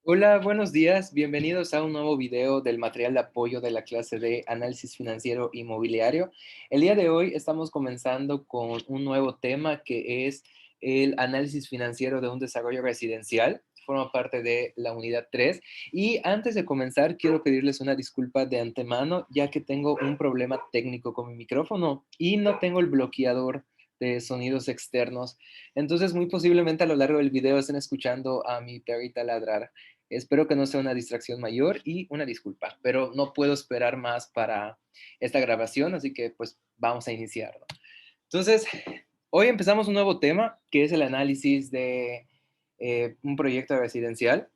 Hola, buenos días. Bienvenidos a un nuevo video del material de apoyo de la clase de Análisis Financiero Inmobiliario. El día de hoy estamos comenzando con un nuevo tema que es el análisis financiero de un desarrollo residencial. Forma parte de la unidad 3. Y antes de comenzar, quiero pedirles una disculpa de antemano, ya que tengo un problema técnico con mi micrófono y no tengo el bloqueador de sonidos externos. Entonces, muy posiblemente a lo largo del video estén escuchando a mi perrita ladrar. Espero que no sea una distracción mayor y una disculpa, pero no puedo esperar más para esta grabación, así que pues vamos a iniciarlo. Entonces, hoy empezamos un nuevo tema que es el análisis de un proyecto residencial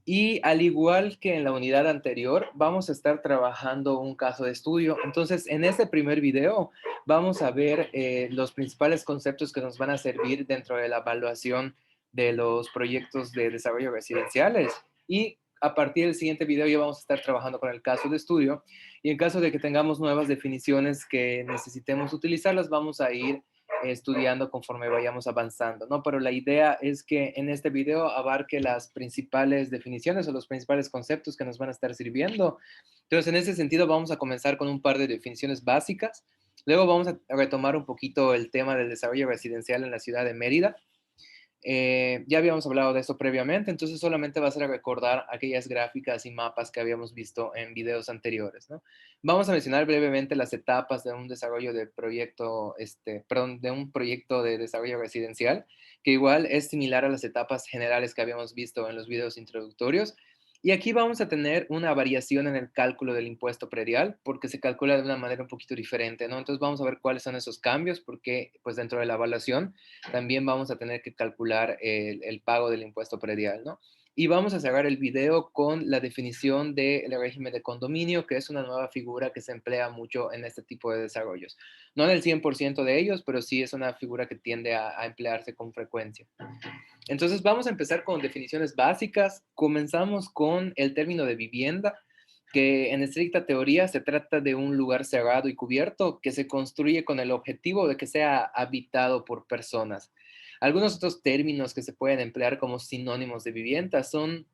y al igual que en la unidad anterior, vamos a estar trabajando un caso de estudio. Entonces, en este primer video vamos a ver los principales conceptos que nos van a servir dentro de la evaluación de los proyectos de desarrollo residenciales y a partir del siguiente video ya vamos a estar trabajando con el caso de estudio y en caso de que tengamos nuevas definiciones que necesitemos utilizarlas, vamos a ir estudiando conforme vayamos avanzando, ¿no? Pero la idea es que en este video abarque las principales definiciones o los principales conceptos que nos van a estar sirviendo. Entonces, en ese sentido, vamos a comenzar con un par de definiciones básicas. Luego vamos a retomar un poquito el tema del desarrollo residencial en la ciudad de Mérida. Ya habíamos hablado de esto previamente, entonces solamente va a ser a recordar aquellas gráficas y mapas que habíamos visto en videos anteriores, ¿no? Vamos a mencionar brevemente las etapas de un desarrollo de proyecto, perdón, de un proyecto de desarrollo residencial, que igual es similar a las etapas generales que habíamos visto en los videos introductorios. Y aquí vamos a tener una variación en el cálculo del impuesto predial, porque se calcula de una manera un poquito diferente, ¿no? Entonces vamos a ver cuáles son esos cambios, porque pues dentro de la evaluación también vamos a tener que calcular el pago del impuesto predial, ¿no? Y vamos a cerrar el video con la definición del régimen de condominio, que es una nueva figura que se emplea mucho en este tipo de desarrollos. No en el 100% de ellos, pero sí es una figura que tiende a emplearse con frecuencia. Entonces vamos a empezar con definiciones básicas. Comenzamos con el término de vivienda, que en estricta teoría se trata de un lugar cerrado y cubierto que se construye con el objetivo de que sea habitado por personas. Algunos otros términos que se pueden emplear como sinónimos de vivienda son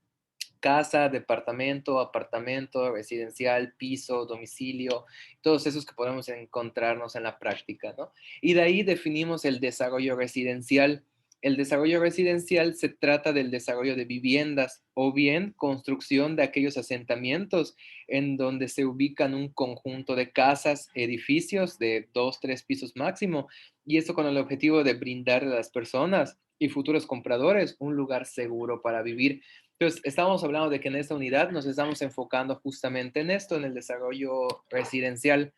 casa, departamento, apartamento, residencial, piso, domicilio, todos esos que podemos encontrarnos en la práctica, ¿no? Y de ahí definimos el desarrollo residencial. El desarrollo residencial se trata del desarrollo de viviendas o bien construcción de aquellos asentamientos en donde se ubican un conjunto de casas, edificios de 2, 3 pisos máximo, y esto con el objetivo de brindarle a las personas y futuros compradores un lugar seguro para vivir. Entonces, estamos hablando de que en esta unidad nos estamos enfocando justamente en esto, en el desarrollo residencial.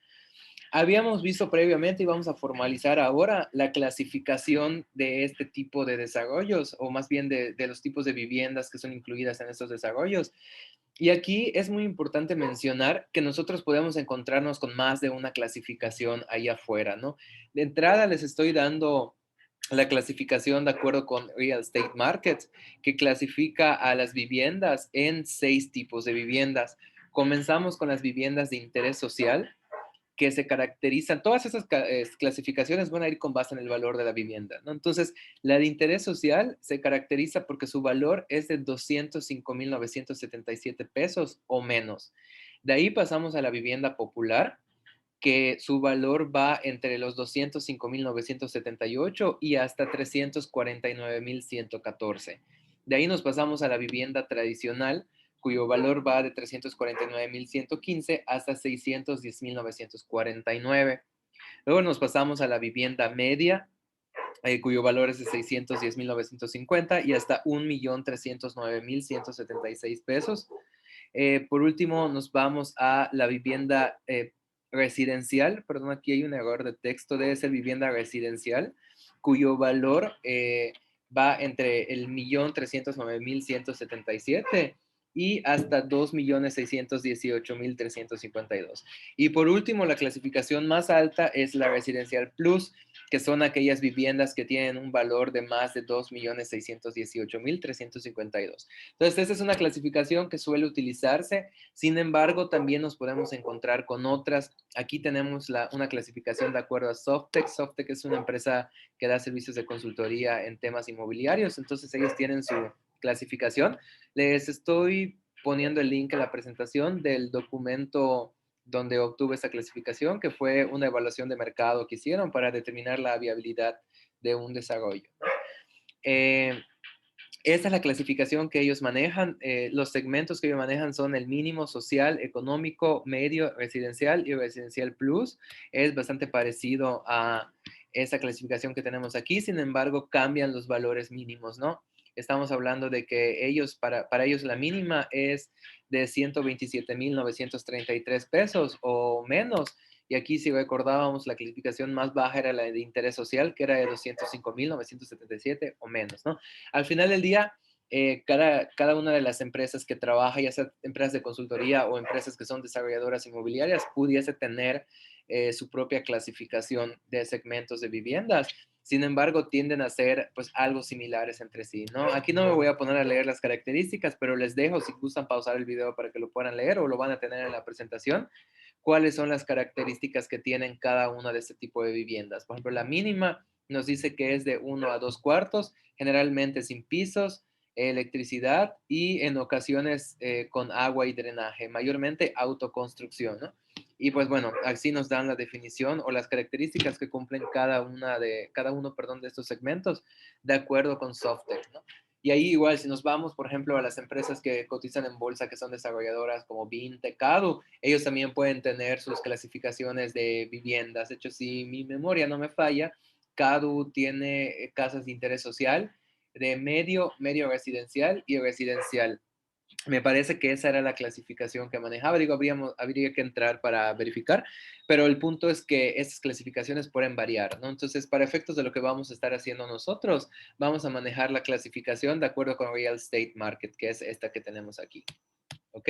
Habíamos visto previamente y vamos a formalizar ahora la clasificación de este tipo de desarrollos, o más bien de los tipos de viviendas que son incluidas en estos desarrollos. Y aquí es muy importante mencionar que nosotros podemos encontrarnos con más de una clasificación ahí afuera, ¿no? De entrada les estoy dando la clasificación de acuerdo con Real Estate Markets, que clasifica a las viviendas en 6 tipos de viviendas. Comenzamos con las viviendas de interés social, que se caracterizan, todas esas clasificaciones van a ir con base en el valor de la vivienda, ¿no? Entonces, la de interés social se caracteriza porque su valor es de 205,977 pesos o menos. De ahí pasamos a la vivienda popular, que su valor va entre los 205,978 y hasta 349,114. De ahí nos pasamos a la vivienda tradicional, cuyo valor va de 349,115 hasta 610,949. Luego nos pasamos a la vivienda media, cuyo valor es de 610,950 y hasta 1,309,176 pesos. Por último, nos vamos a la vivienda residencial, perdón, aquí hay un error de texto, debe ser vivienda residencial, cuyo valor va entre el 1,309,177 y hasta 2,618,352. Y por último, la clasificación más alta es la residencial plus, que son aquellas viviendas que tienen un valor de más de 2,618,352. Entonces, esta es una clasificación que suele utilizarse. Sin embargo, también nos podemos encontrar con otras. Aquí tenemos una clasificación de acuerdo a Softex. Softex es una empresa que da servicios de consultoría en temas inmobiliarios. Entonces, ellos tienen clasificación. Les estoy poniendo el link en la presentación del documento donde obtuve esa clasificación, que fue una evaluación de mercado que hicieron para determinar la viabilidad de un desarrollo. Eh, Esta es la clasificación que ellos manejan. Los segmentos que ellos manejan son el mínimo social, económico, medio, residencial y residencial plus. Es bastante parecido a esa clasificación que tenemos aquí. Sin embargo, cambian los valores mínimos, ¿no? Estamos hablando de que ellos, para ellos la mínima es de 127,933 pesos o menos. Y aquí, si recordábamos, la clasificación más baja era la de interés social, que era de 205,977 o menos, ¿no? Al final del día, cada una de las empresas que trabaja, ya sea empresas de consultoría o empresas que son desarrolladoras inmobiliarias, pudiese tener su propia clasificación de segmentos de viviendas. Sin embargo, tienden a ser pues algo similares entre sí, ¿no? Aquí no me voy a poner a leer las características, pero les dejo si gustan pausar el video para que lo puedan leer o lo van a tener en la presentación, cuáles son las características que tienen cada una de este tipo de viviendas. Por ejemplo, la mínima nos dice que es de 1 a 2 cuartos, generalmente sin pisos, electricidad y en ocasiones con agua y drenaje, mayormente autoconstrucción, ¿no? Y pues bueno, así nos dan la definición o las características que cumplen cada uno, perdón, de estos segmentos de acuerdo con Softec, ¿no? Y ahí igual, si nos vamos, por ejemplo, a las empresas que cotizan en bolsa, que son desarrolladoras como Vinte, Cadu, ellos también pueden tener sus clasificaciones de viviendas. De hecho, si mi memoria no me falla, Cadu tiene casas de interés social de medio, medio residencial y residencial. Me parece que esa era la clasificación que manejaba. Digo, habría que entrar para verificar, pero el punto es que estas clasificaciones pueden variar, ¿no? Entonces, para efectos de lo que vamos a estar haciendo nosotros, vamos a manejar la clasificación de acuerdo con Real Estate Market, que es esta que tenemos aquí, ¿ok?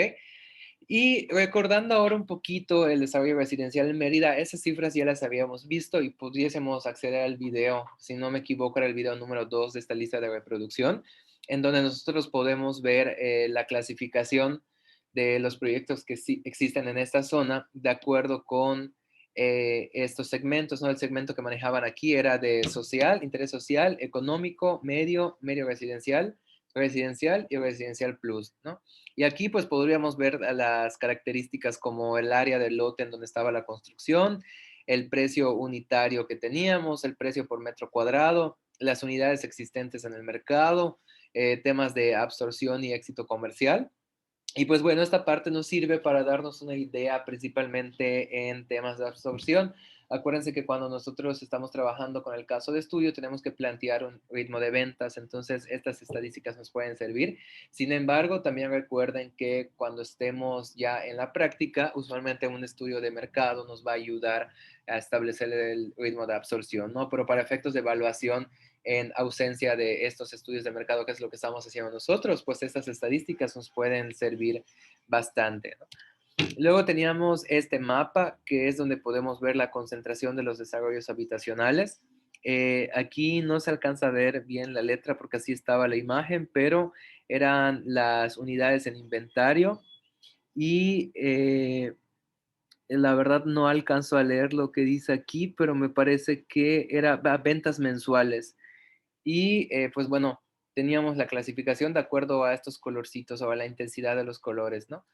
Y recordando ahora un poquito el desarrollo residencial en Mérida, esas cifras ya las habíamos visto y pudiésemos acceder al video, si no me equivoco, era el video número 2 de esta lista de reproducción, en donde nosotros podemos ver la clasificación de los proyectos que sí existen en esta zona de acuerdo con estos segmentos, ¿no? El segmento que manejaban aquí era de social, interés social, económico, medio, medio residencial, residencial y residencial plus, ¿no? Y aquí pues podríamos ver las características como el área del lote en donde estaba la construcción, el precio unitario que teníamos, el precio por metro cuadrado, las unidades existentes en el mercado, temas de absorción y éxito comercial. Y pues bueno, esta parte nos sirve para darnos una idea principalmente en temas de absorción. Acuérdense que cuando nosotros estamos trabajando con el caso de estudio, tenemos que plantear un ritmo de ventas, entonces estas estadísticas nos pueden servir. Sin embargo, también recuerden que cuando estemos ya en la práctica, usualmente un estudio de mercado nos va a ayudar a establecer el ritmo de absorción, ¿no? Pero para efectos de evaluación, en ausencia de estos estudios de mercado, que es lo que estamos haciendo nosotros, pues estas estadísticas nos pueden servir bastante, ¿no? Luego teníamos este mapa, que es donde podemos ver la concentración de los desarrollos habitacionales. Aquí no se alcanza a ver bien la letra porque así estaba la imagen, pero eran las unidades en inventario y la verdad no alcanzo a leer lo que dice aquí, pero me parece que era ventas mensuales. Y pues bueno, teníamos la clasificación de acuerdo a estos colorcitos o a la intensidad de los colores, ¿no?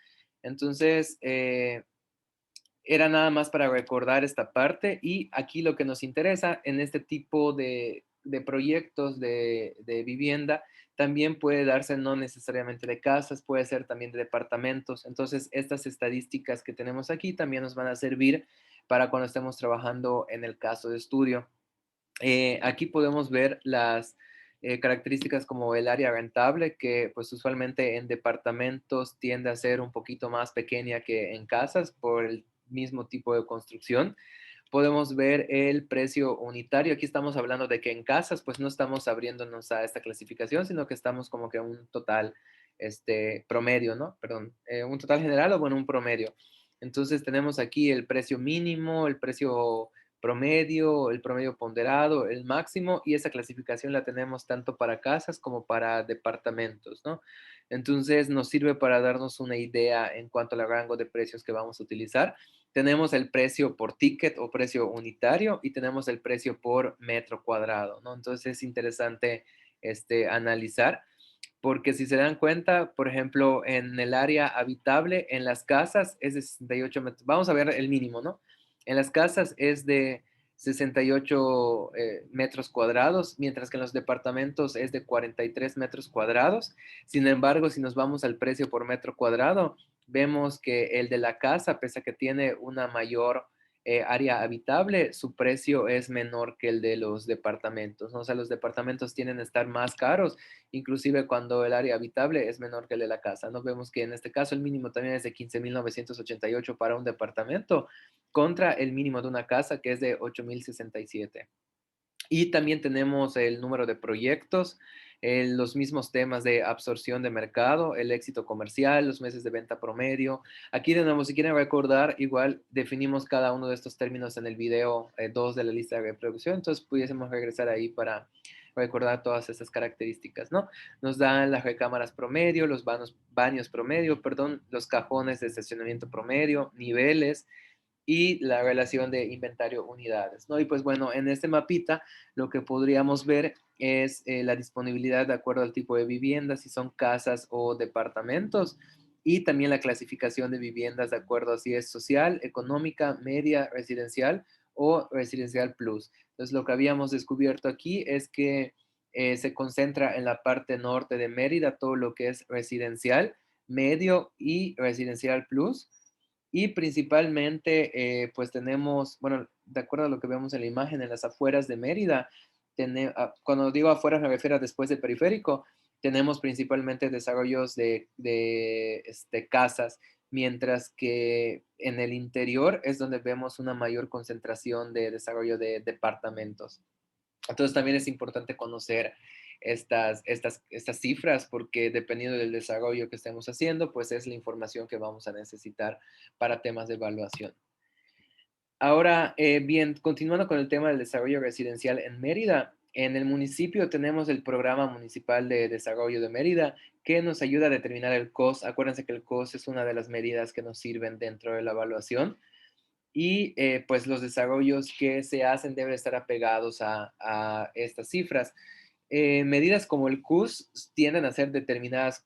Entonces, era nada más para recordar esta parte y aquí lo que nos interesa en este tipo de proyectos de vivienda también puede darse no necesariamente de casas, puede ser también de departamentos. Entonces, estas estadísticas que tenemos aquí también nos van a servir para cuando estemos trabajando en el caso de estudio. Aquí podemos ver las características como el área rentable, que pues usualmente en departamentos tiende a ser un poquito más pequeña que en casas por el mismo tipo de construcción. Podemos ver el precio unitario. Aquí estamos hablando de que en casas pues no estamos abriéndonos a esta clasificación, sino que estamos como que a un total promedio, ¿no? Perdón, un total general o bueno, un promedio. Entonces tenemos aquí el precio mínimo, el precio promedio, el promedio ponderado, el máximo, y esa clasificación la tenemos tanto para casas como para departamentos, ¿no? Entonces nos sirve para darnos una idea en cuanto al rango de precios que vamos a utilizar. Tenemos el precio por ticket o precio unitario y tenemos el precio por metro cuadrado, ¿no? Entonces es interesante analizar. porque si se dan cuenta, por ejemplo, en el área habitable, en las casas es de 68 metros. Vamos a ver el mínimo, ¿no? En las casas es de 68 metros cuadrados, mientras que en los departamentos es de 43 metros cuadrados. Sin embargo, si nos vamos al precio por metro cuadrado, vemos que el de la casa, pese a que tiene una mayor área habitable, su precio es menor que el de los departamentos, ¿no? O sea, los departamentos tienden a estar más caros, inclusive cuando el área habitable es menor que el de la casa, ¿no? Vemos que en este caso el mínimo también es de 15.988 para un departamento contra el mínimo de una casa que es de 8.067. Y también tenemos el número de proyectos, los mismos temas de absorción de mercado, el éxito comercial, los meses de venta promedio. Aquí de nuevo, si quieren recordar, igual definimos cada uno de estos términos en el video 2 de la lista de reproducción, entonces pudiésemos regresar ahí para recordar todas estas características, ¿no? Nos dan las recámaras promedio, los baños promedio, perdón, los cajones de estacionamiento promedio, niveles, y la relación de inventario unidades, ¿no? Y pues bueno, en este mapita lo que podríamos ver es la disponibilidad de acuerdo al tipo de vivienda, si son casas o departamentos, y también la clasificación de viviendas de acuerdo a si es social, económica, media, residencial o residencial plus. Entonces lo que habíamos descubierto aquí es que se concentra en la parte norte de Mérida todo lo que es residencial, medio y residencial plus, y principalmente, pues tenemos, bueno, de acuerdo a lo que vemos en la imagen, en las afueras de Mérida, cuando digo afueras me refiero a después de periférico, tenemos principalmente desarrollos de casas, mientras que en el interior es donde vemos una mayor concentración de desarrollo de departamentos. Entonces también es importante conocer estas cifras porque dependiendo del desarrollo que estemos haciendo, pues es la información que vamos a necesitar para temas de evaluación. Ahora, bien, continuando con el tema del desarrollo residencial en Mérida, en el municipio tenemos el Programa Municipal de Desarrollo de Mérida que nos ayuda a determinar el COS. Acuérdense que el COS es una de las medidas que nos sirven dentro de la evaluación y pues los desarrollos que se hacen deben estar apegados a estas cifras. Medidas como el CUS tienden a ser determinadas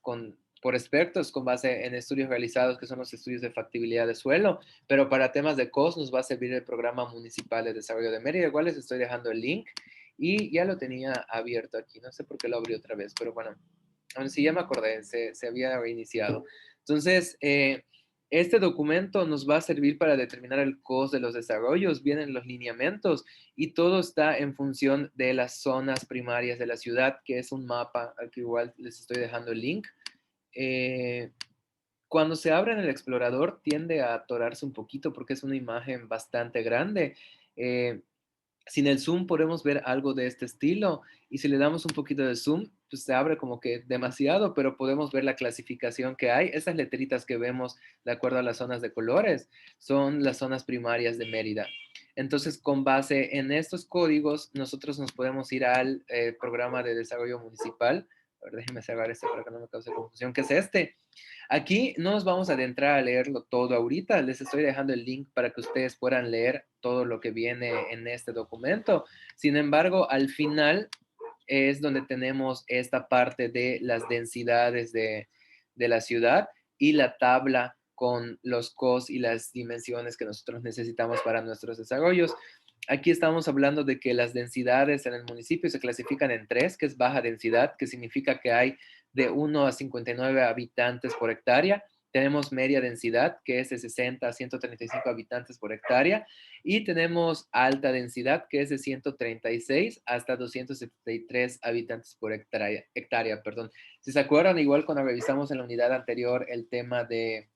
por expertos con base en estudios realizados, que son los estudios de factibilidad de suelo, pero para temas de COS nos va a servir el Programa Municipal de Desarrollo de Mérida. Igual les estoy dejando el link y ya lo tenía abierto aquí, no sé por qué lo abrí otra vez, pero bueno, aún sí ya me acordé, se había reiniciado. Entonces, este documento nos va a servir para determinar el costo de los desarrollos, vienen los lineamientos y todo está en función de las zonas primarias de la ciudad, que es un mapa al que igual les estoy dejando el link. Eh, Cuando se abre en el explorador tiende a atorarse un poquito porque es una imagen bastante grande. Eh, Sin el zoom podemos ver algo de este estilo y si le damos un poquito de zoom, pues se abre como que demasiado, pero podemos ver la clasificación que hay. Esas letritas que vemos de acuerdo a las zonas de colores son las zonas primarias de Mérida. Entonces, con base en estos códigos, nosotros nos podemos ir al programa de desarrollo municipal. A ver, déjenme cerrar este para que no me cause confusión, que es este. Aquí no nos vamos a adentrar a leerlo todo ahorita, les estoy dejando el link para que ustedes puedan leer todo lo que viene en este documento. Sin embargo, al final es donde tenemos esta parte de las densidades de la ciudad y la tabla con los COS y las dimensiones que nosotros necesitamos para nuestros desarrollos. Aquí estamos hablando de que las densidades en el municipio se clasifican en tres, que es baja densidad, que significa que hay de 1 a 59 habitantes por hectárea. Tenemos media densidad, que es de 60 a 135 habitantes por hectárea. Y tenemos alta densidad, que es de 136 hasta 273 habitantes por hectárea, perdón. Si se acuerdan, igual cuando revisamos en la unidad anterior el tema de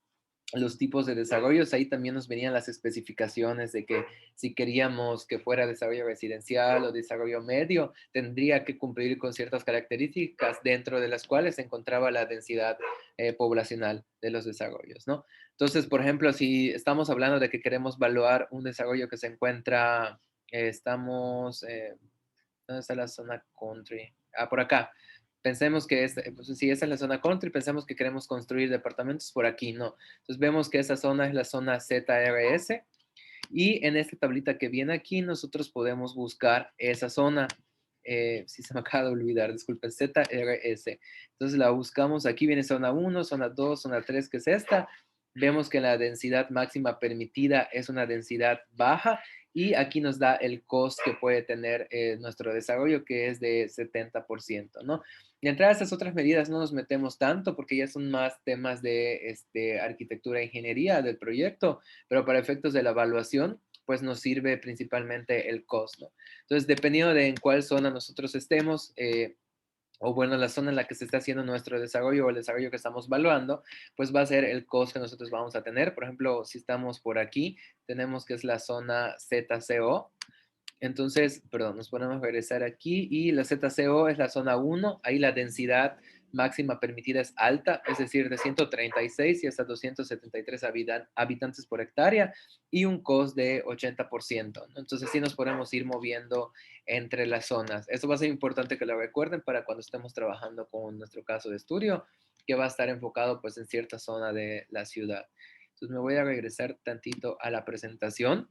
los tipos de desarrollos, ahí también nos venían las especificaciones de que si queríamos que fuera desarrollo residencial o desarrollo medio, tendría que cumplir con ciertas características dentro de las cuales se encontraba la densidad poblacional de los desarrollos, ¿no? Entonces, por ejemplo, si estamos hablando de que queremos evaluar un desarrollo que se encuentra, ¿dónde está la zona country? Ah, por acá. Pensemos que pues, si esta es la zona country, pensemos que queremos construir departamentos por aquí, no. Entonces vemos que esa zona es la zona ZRS y en esta tablita que viene aquí nosotros podemos buscar esa zona. si se me acaba de olvidar, disculpen, ZRS. Entonces la buscamos, aquí viene zona uno, zona 2, zona 3, que es esta. Vemos que la densidad máxima permitida es una densidad baja y aquí nos da el cost que puede tener nuestro desarrollo, que es de 70%, ¿no? De entrada, estas otras medidas no nos metemos tanto porque ya son más temas de arquitectura e ingeniería del proyecto, pero para efectos de la evaluación, pues nos sirve principalmente el cost, ¿no? Entonces, dependiendo de en cuál zona nosotros estemos, o bueno, la zona en la que se está haciendo nuestro desarrollo o el desarrollo que estamos evaluando, pues va a ser el costo que nosotros vamos a tener. Por ejemplo, si estamos por aquí, tenemos que es la zona ZCO. Entonces, perdón, nos ponemos a regresar aquí y la ZCO es la zona uno. Ahí la densidad máxima permitida es alta, es decir, de 136 y hasta 273 habitantes por hectárea y un cost de 80%, ¿no? Entonces, sí nos podemos ir moviendo entre las zonas. Eso va a ser importante que lo recuerden para cuando estemos trabajando con nuestro caso de estudio, que va a estar enfocado pues en cierta zona de la ciudad. Entonces, me voy a regresar tantito a la presentación.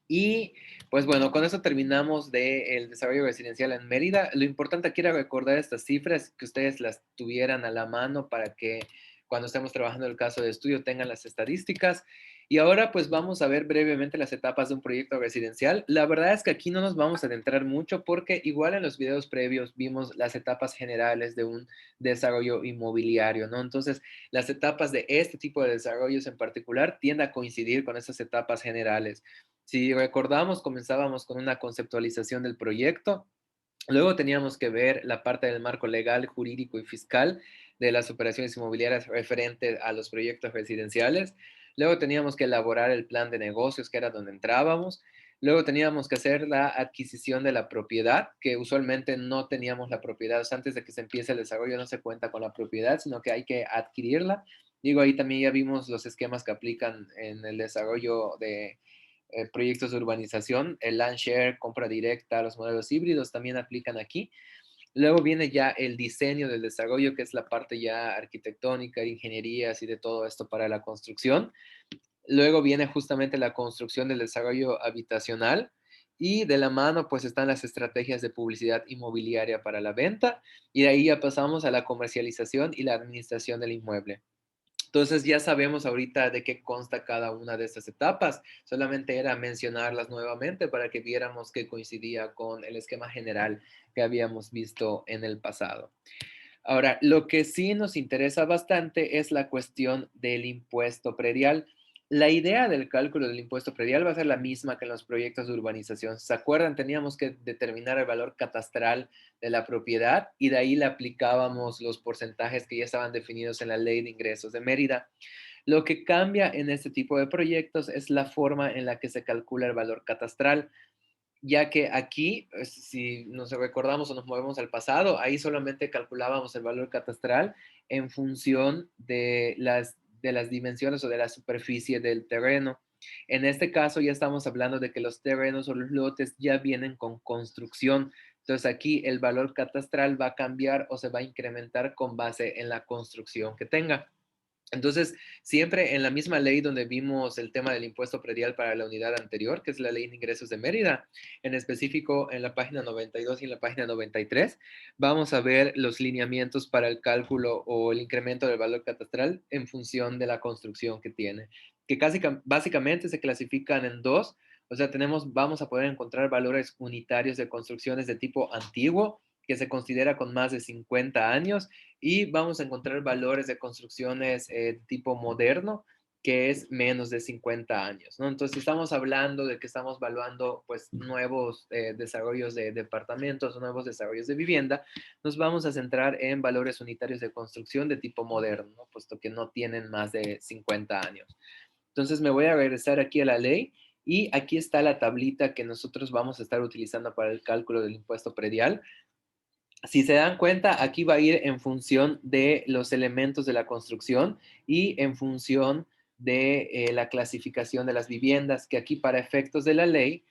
Y pues bueno, con eso terminamos del desarrollo residencial en Mérida. Lo importante aquí era recordar estas cifras, que ustedes las tuvieran a la mano para que cuando estemos trabajando el caso de estudio tengan las estadísticas. Y ahora pues vamos a ver brevemente las etapas de un proyecto residencial. La verdad es que aquí no nos vamos a adentrar mucho porque igual en los videos previos vimos las etapas generales de un desarrollo inmobiliario, ¿no? Entonces, las etapas de este tipo de desarrollos en particular tienden a coincidir con esas etapas generales. Si recordamos, comenzábamos con una conceptualización del proyecto, luego teníamos que ver la parte del marco legal, jurídico y fiscal de las operaciones inmobiliarias referentes a los proyectos residenciales, luego teníamos que elaborar el plan de negocios, que era donde entrábamos, luego teníamos que hacer la adquisición de la propiedad, que usualmente no teníamos la propiedad, o sea, antes de que se empiece el desarrollo no se cuenta con la propiedad, sino que hay que adquirirla. Digo, ahí también ya vimos los esquemas que aplican en el desarrollo de proyectos de urbanización, el land share, compra directa, los modelos híbridos también aplican aquí. Luego viene ya el diseño del desarrollo, que es la parte ya arquitectónica, de ingenierías y de todo esto para la construcción. Luego viene justamente la construcción del desarrollo habitacional y de la mano pues están las estrategias de publicidad inmobiliaria para la venta y de ahí ya pasamos a la comercialización y la administración del inmueble. Entonces ya sabemos ahorita de qué consta cada una de estas etapas. Solamente era mencionarlas nuevamente para que viéramos que coincidía con el esquema general que habíamos visto en el pasado. Ahora, lo que sí nos interesa bastante es la cuestión del impuesto predial. La idea del cálculo del impuesto predial va a ser la misma que en los proyectos de urbanización. ¿Se acuerdan? Teníamos que determinar el valor catastral de la propiedad y de ahí le aplicábamos los porcentajes que ya estaban definidos en la Ley de Ingresos de Mérida. Lo que cambia en este tipo de proyectos es la forma en la que se calcula el valor catastral, ya que aquí, si nos recordamos o nos movemos al pasado, ahí solamente calculábamos el valor catastral en función de las dimensiones o de la superficie del terreno. En este caso ya estamos hablando de que los terrenos o los lotes ya vienen con construcción. Entonces aquí el valor catastral va a cambiar o se va a incrementar con base en la construcción que tenga. Entonces, siempre en la misma ley donde vimos el tema del impuesto predial para la unidad anterior, que es la Ley de Ingresos de Mérida, en específico en la página 92 y en la página 93, vamos a ver los lineamientos para el cálculo o el incremento del valor catastral en función de la construcción que tiene, que casi, básicamente se clasifican en dos. O sea, vamos a poder encontrar valores unitarios de construcciones de tipo antiguo, que se considera con más de 50 años, y vamos a encontrar valores de construcciones tipo moderno, que es menos de 50 años, ¿no? Entonces, si estamos hablando de que estamos evaluando, pues, nuevos desarrollos de departamentos, nuevos desarrollos de vivienda, nos vamos a centrar en valores unitarios de construcción de tipo moderno, ¿no? Puesto que no tienen más de 50 años. Entonces, me voy a regresar aquí a la ley y aquí está la tablita que nosotros vamos a estar utilizando para el cálculo del impuesto predial. Si se dan cuenta, aquí va a ir en función de los elementos de la construcción y en función de la clasificación de las viviendas, que aquí para efectos de la ley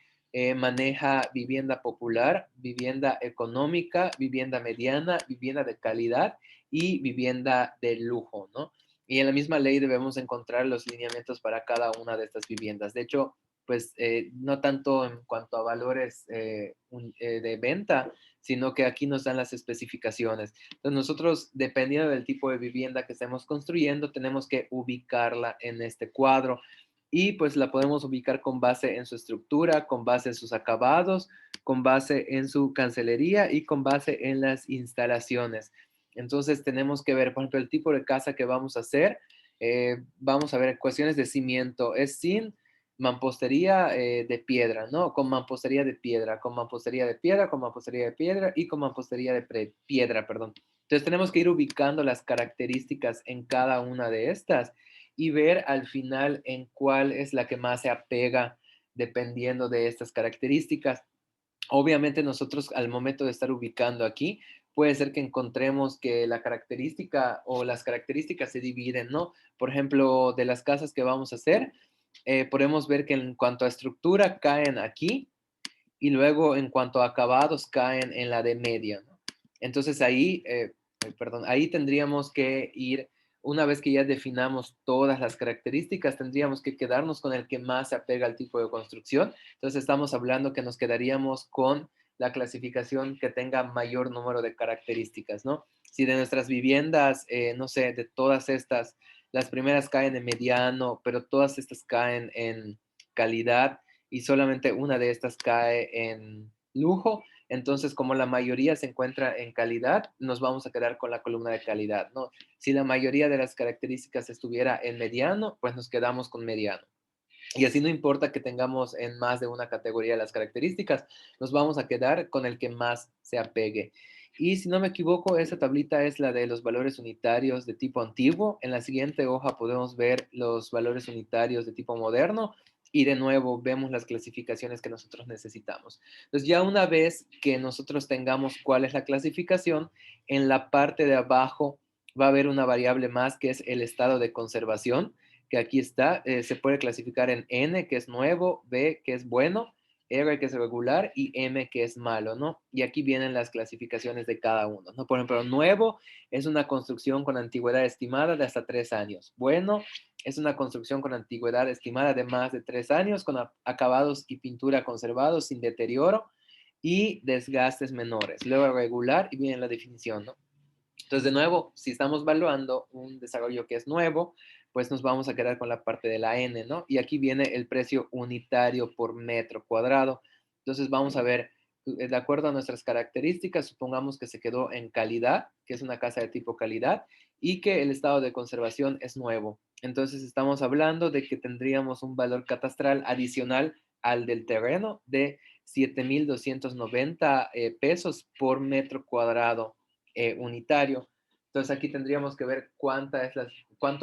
maneja vivienda popular, vivienda económica, vivienda mediana, vivienda de calidad y vivienda de lujo, ¿no? Y en la misma ley debemos encontrar los lineamientos para cada una de estas viviendas. De hecho, pues no tanto en cuanto a valores de venta, sino que aquí nos dan las especificaciones. Entonces nosotros, dependiendo del tipo de vivienda que estemos construyendo, tenemos que ubicarla en este cuadro y pues la podemos ubicar con base en su estructura, con base en sus acabados, con base en su cancelería y con base en las instalaciones. Entonces tenemos que ver, por ejemplo, el tipo de casa que vamos a hacer. Vamos a ver cuestiones de cimiento. Es sin mampostería de piedra, ¿no? Con mampostería de piedra, con mampostería de piedra, con mampostería de piedra y con mampostería de piedra, perdón. Entonces tenemos que ir ubicando las características en cada una de estas y ver al final en cuál es la que más se apega dependiendo de estas características. Obviamente nosotros al momento de estar ubicando aquí, puede ser que encontremos que la característica o las características se dividen, ¿no? Por ejemplo, de las casas que vamos a hacer, podemos ver que en cuanto a estructura caen aquí y luego en cuanto a acabados caen en la de media, ¿no? Entonces ahí, perdón, ahí tendríamos que ir, una vez que ya definamos todas las características, tendríamos que quedarnos con el que más se apega al tipo de construcción. Entonces estamos hablando que nos quedaríamos con la clasificación que tenga mayor número de características, ¿no? Si de nuestras viviendas, no sé, de todas estas, las primeras caen en mediano, pero todas estas caen en calidad, y solamente una de estas cae en lujo. Entonces, como la mayoría se encuentra en calidad, nos vamos a quedar con la columna de calidad, ¿no? Si la mayoría de las características estuviera en mediano, pues nos quedamos con mediano. Y así no importa que tengamos en más de una categoría las características, nos vamos a quedar con el que más se apegue. Y si no me equivoco, esa tablita es la de los valores unitarios de tipo antiguo. En la siguiente hoja podemos ver los valores unitarios de tipo moderno y de nuevo vemos las clasificaciones que nosotros necesitamos. Entonces ya una vez que nosotros tengamos cuál es la clasificación, en la parte de abajo va a haber una variable más que es el estado de conservación, que aquí está. Se puede clasificar en N, que es nuevo, B, que es bueno, R, que es regular, y M, que es malo, ¿no? Y aquí vienen las clasificaciones de cada uno, ¿no? Por ejemplo, nuevo es una construcción con antigüedad estimada de hasta 3 años. Bueno es una construcción con antigüedad estimada de más de 3 años, con acabados y pintura conservados sin deterioro y desgastes menores. Luego regular y viene la definición, ¿no? Entonces, de nuevo, si estamos evaluando un desarrollo que es nuevo, pues nos vamos a quedar con la parte de la N, ¿no? Y aquí viene el precio unitario por metro cuadrado. Entonces, vamos a ver, de acuerdo a nuestras características, supongamos que se quedó en calidad, que es una casa de tipo calidad, y que el estado de conservación es nuevo. Entonces, estamos hablando de que tendríamos un valor catastral adicional al del terreno de 7,290 pesos por metro cuadrado unitario. Entonces aquí tendríamos que ver cuánto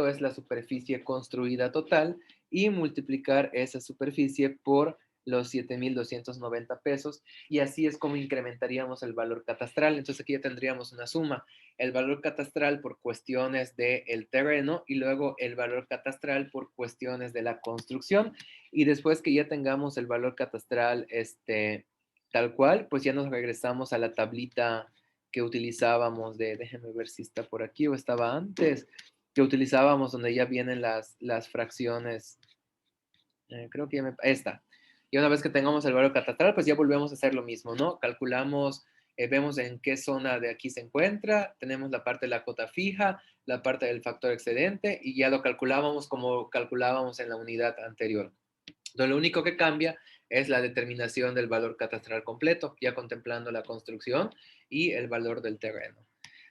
es la superficie construida total y multiplicar esa superficie por los 7,290 pesos, y así es como incrementaríamos el valor catastral. Entonces aquí ya tendríamos una suma, el valor catastral por cuestiones del terreno y luego el valor catastral por cuestiones de la construcción, y después que ya tengamos el valor catastral tal cual, pues ya nos regresamos a la tablita que utilizábamos déjenme ver si está por aquí o estaba antes, que utilizábamos donde ya vienen las fracciones. Creo que ya esta. Y una vez que tengamos el valor catastral, pues ya volvemos a hacer lo mismo, ¿no? Calculamos, vemos en qué zona de aquí se encuentra, tenemos la parte de la cota fija, la parte del factor excedente y ya lo calculábamos como calculábamos en la unidad anterior. Entonces, lo único que cambia es la determinación del valor catastral completo, ya contemplando la construcción y el valor del terreno.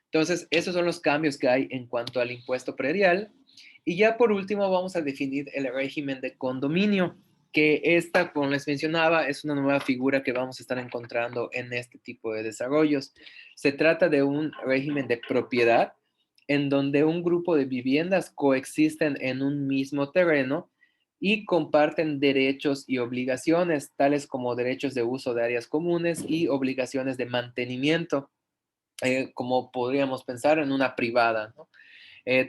Entonces, esos son los cambios que hay en cuanto al impuesto predial. Y ya por último vamos a definir el régimen de condominio, que esta, como les mencionaba, es una nueva figura que vamos a estar encontrando en este tipo de desarrollos. Se trata de un régimen de propiedad en donde un grupo de viviendas coexisten en un mismo terreno y comparten derechos y obligaciones, tales como derechos de uso de áreas comunes y obligaciones de mantenimiento, como podríamos pensar en una privada, ¿no?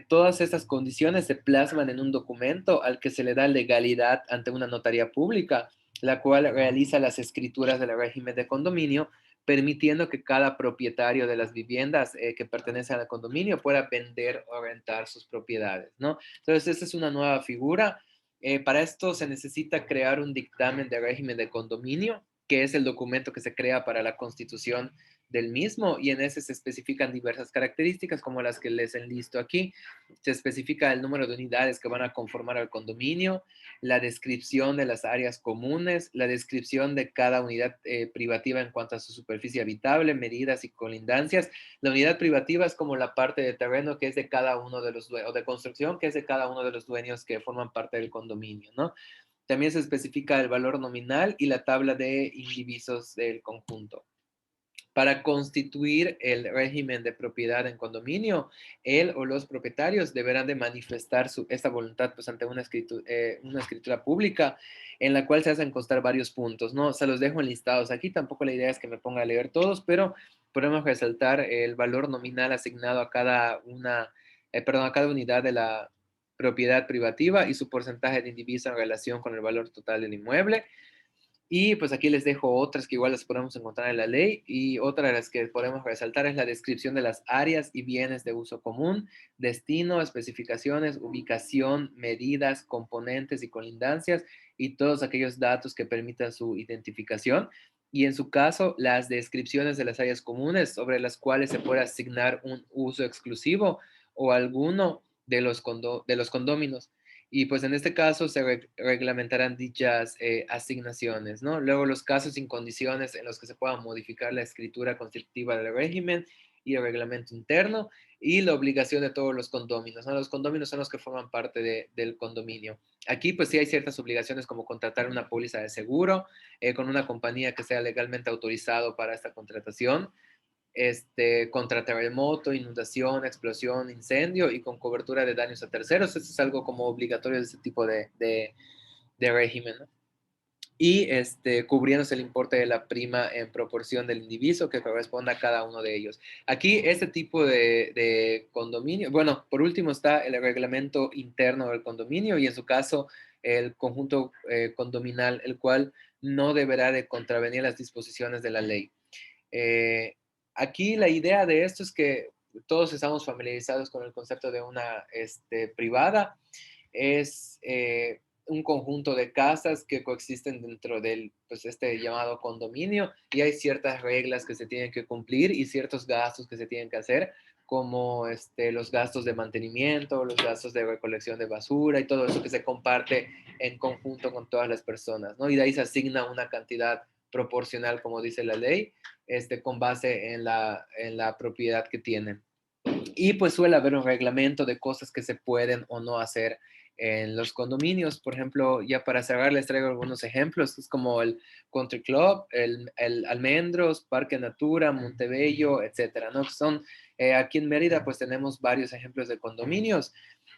Todas estas condiciones se plasman en un documento al que se le da legalidad ante una notaría pública, la cual realiza las escrituras del régimen de condominio, permitiendo que cada propietario de las viviendas que pertenecen al condominio pueda vender o rentar sus propiedades, ¿no? Entonces, esta es una nueva figura Para esto se necesita crear un dictamen de régimen de condominio, que es el documento que se crea para la constitución del mismo, y en ese se especifican diversas características como las que les enlisto aquí. Se especifica el número de unidades que van a conformar al condominio, la descripción de las áreas comunes, la descripción de cada unidad privativa en cuanto a su superficie habitable, medidas y colindancias. La unidad privativa es como la parte de terreno que es de cada uno de los dueños, o de construcción que es de cada uno de los dueños que forman parte del condominio, ¿no? También se especifica el valor nominal y la tabla de indivisos del conjunto. Para constituir el régimen de propiedad en condominio, él o los propietarios deberán de manifestar esta voluntad pues, ante una escritura pública en la cual se hacen constar varios puntos, ¿no? Se los dejo enlistados aquí, tampoco la idea es que me ponga a leer todos, pero podemos resaltar el valor nominal asignado a a cada unidad de la propiedad privativa y su porcentaje de indiviso en relación con el valor total del inmueble. Y pues aquí les dejo otras que igual las podemos encontrar en la ley, y otra de las que podemos resaltar es la descripción de las áreas y bienes de uso común, destino, especificaciones, ubicación, medidas, componentes y colindancias y todos aquellos datos que permitan su identificación. Y en su caso, las descripciones de las áreas comunes sobre las cuales se puede asignar un uso exclusivo o alguno de de los condóminos. Y pues en este caso se reglamentarán dichas asignaciones, ¿no? Luego los casos sin condiciones en los que se pueda modificar la escritura constitutiva del régimen y el reglamento interno, y la obligación de todos los condóminos, ¿no? Los condóminos son los que forman parte del condominio. Aquí pues sí hay ciertas obligaciones como contratar una póliza de seguro con una compañía que sea legalmente autorizado para esta contratación, contra terremoto, inundación, explosión, incendio y con cobertura de daños a terceros. Esto es algo como obligatorio de este tipo de régimen, ¿no? Y cubriéndose el importe de la prima en proporción del indiviso que corresponda a cada uno de ellos. Aquí este tipo de condominio, bueno, por último está el reglamento interno del condominio y en su caso el conjunto condominal, el cual no deberá de contravenir las disposiciones de la ley. Eh, Aquí la idea de esto es que todos estamos familiarizados con el concepto de una privada. Es un conjunto de casas que coexisten dentro del pues, llamado condominio, y hay ciertas reglas que se tienen que cumplir y ciertos gastos que se tienen que hacer, como los gastos de mantenimiento, los gastos de recolección de basura y todo eso que se comparte en conjunto con todas las personas, ¿no? Y de ahí se asigna una cantidad proporcional, como dice la ley, con base en la propiedad que tienen. Y pues suele haber un reglamento de cosas que se pueden o no hacer en los condominios. Por ejemplo, ya para cerrar les traigo algunos ejemplos. Es como el Country Club, el Almendros, Parque Natura, Montebello, etcétera, ¿no? Son, aquí en Mérida pues tenemos varios ejemplos de condominios,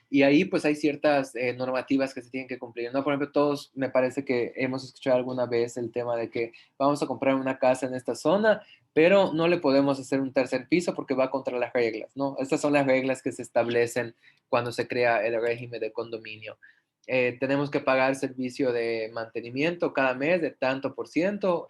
y ahí pues hay ciertas normativas que se tienen que cumplir, ¿no? Por ejemplo, todos me parece que hemos escuchado alguna vez el tema de que vamos a comprar una casa en esta zona, pero no le podemos hacer un tercer piso porque va contra las reglas, ¿no? Estas son las reglas que se establecen cuando se crea el régimen de condominio. Tenemos que pagar servicio de mantenimiento cada mes de tanto por ciento,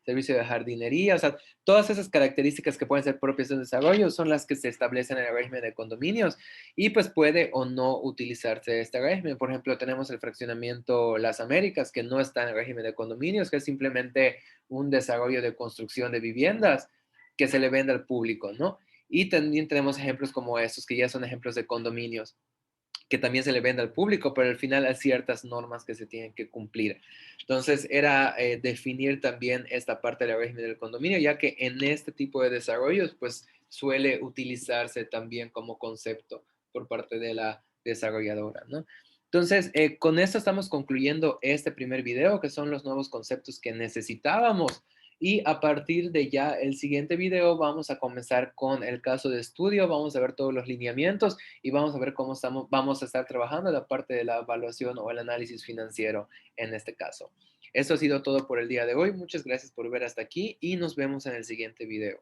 servicio de jardinería, o sea, todas esas características que pueden ser propias de un desarrollo son las que se establecen en el régimen de condominios, y pues puede o no utilizarse este régimen. Por ejemplo, tenemos el fraccionamiento Las Américas, que no está en el régimen de condominios, que es simplemente un desarrollo de construcción de viviendas que se le vende al público, ¿no? Y también tenemos ejemplos como estos, que ya son ejemplos de condominios, que también se le vende al público, pero al final hay ciertas normas que se tienen que cumplir. Entonces, era definir también esta parte del régimen del condominio, ya que en este tipo de desarrollos, pues suele utilizarse también como concepto por parte de la desarrolladora, ¿no? Entonces, con esto estamos concluyendo este primer video, que son los nuevos conceptos que necesitábamos. Y a partir de ya el siguiente video vamos a comenzar con el caso de estudio, vamos a ver todos los lineamientos y vamos a ver cómo vamos a estar trabajando la parte de la evaluación o el análisis financiero en este caso. Esto ha sido todo por el día de hoy. Muchas gracias por ver hasta aquí y nos vemos en el siguiente video.